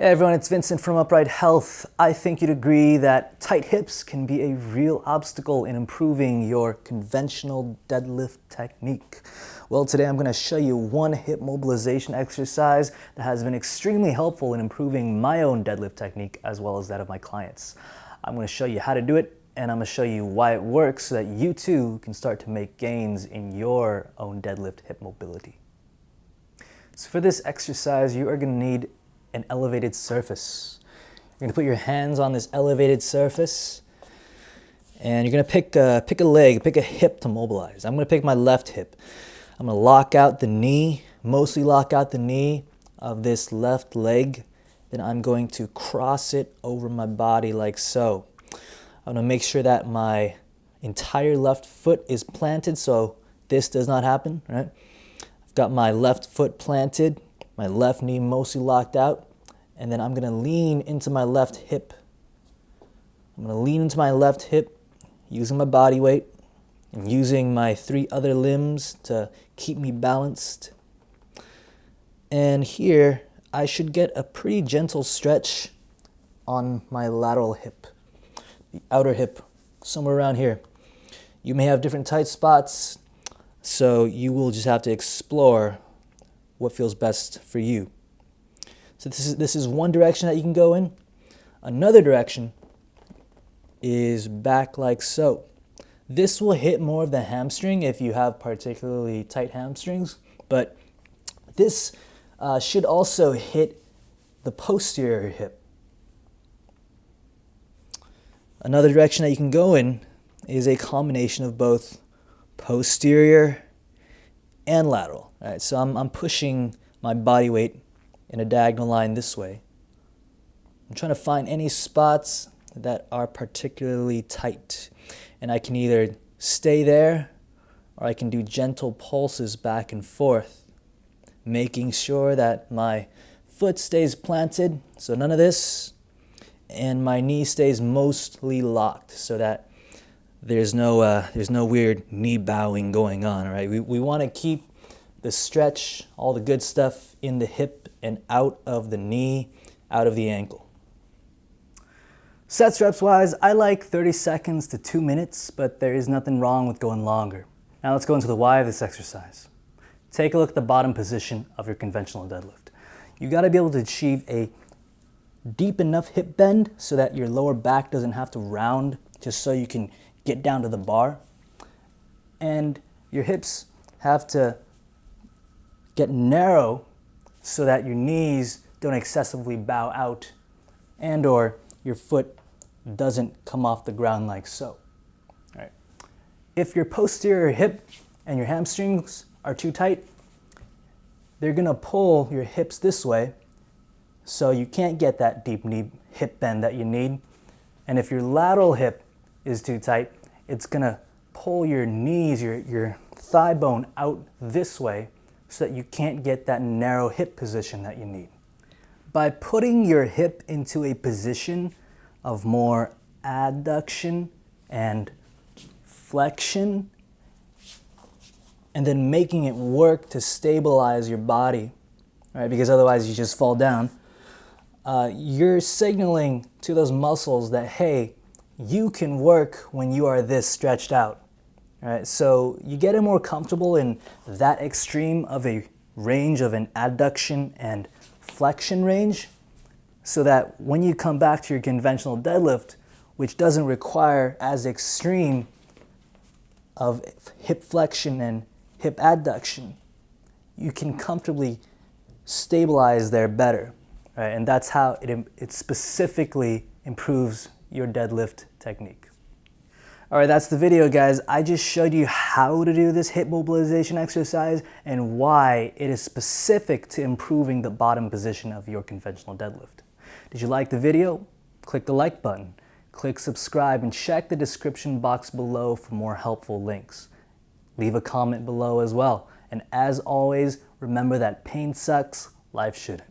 Hey everyone, it's Vincent from Upright Health. I think you'd agree that tight hips can be a real obstacle in improving your conventional deadlift technique. Well, today I'm going to show you one hip mobilization exercise that has been extremely helpful in improving my own deadlift technique as well as that of my clients. I'm going to show you how to do it, and I'm going to show you why it works so that you too can start to make gains in your own deadlift hip mobility. So for this exercise, you are going to need an elevated surface. You're going to put your hands on this elevated surface, and you're going to pick a leg, pick a hip to mobilize. I'm going to pick my left hip. I'm going to lock out the knee, mostly lock out the knee of this left leg. Then I'm going to cross it over my body like so. I'm going to make sure that my entire left foot is planted so this does not happen, right? I've got my left foot planted, my left knee mostly locked out, and then I'm going to lean into my left hip. I'm going to lean into my left hip using my body weight and using my 3 other limbs to keep me balanced. And here I should get a pretty gentle stretch on my lateral hip, the outer hip, somewhere around here. You may have different tight spots, so you will just have to explore what feels best for you. So this is one direction that you can go in. Another direction is back like so. This will hit more of the hamstring if you have particularly tight hamstrings, but this should also hit the posterior hip. Another direction that you can go in is a combination of both posterior and lateral. All right, so I'm pushing my body weight in a diagonal line this way. I'm trying to find any spots that are particularly tight, and I can either stay there or I can do gentle pulses back and forth, making sure that my foot stays planted, so none of this, and my knee stays mostly locked so that there's no weird knee bowing going on. Right? We want to keep the stretch, all the good stuff in the hip and out of the knee, out of the ankle. Sets reps wise, I like 30 seconds to 2 minutes, but there is nothing wrong with going longer. Now let's go into the why of this exercise. Take a look at the bottom position of your conventional deadlift. You got to be able to achieve a deep enough hip bend so that your lower back doesn't have to round just so you can get down to the bar. And your hips have to get narrow so that your knees don't excessively bow out and or your foot doesn't come off the ground like so. All right. If your posterior hip and your hamstrings are too tight, they're going to pull your hips this way, so you can't get that deep knee hip bend that you need. And if your lateral hip is too tight, it's going to pull your knees, your thigh bone out this way, so that you can't get that narrow hip position that you need. By putting your hip into a position of more adduction and flexion, and then making it work to stabilize your body, right? Because otherwise you just fall down, you're signaling to those muscles that, hey, you can work when you are this stretched out. Right, so you get more comfortable in that extreme of a range of an adduction and flexion range, so that when you come back to your conventional deadlift, which doesn't require as extreme of hip flexion and hip adduction, you can comfortably stabilize there better. Right? And that's how it specifically improves your deadlift technique. All right, that's the video, guys. I just showed you how to do this hip mobilization exercise and why it is specific to improving the bottom position of your conventional deadlift. Did you like the video? Click the like button, click subscribe, and check the description box below for more helpful links. Leave a comment below as well. And as always, remember that pain sucks, life shouldn't.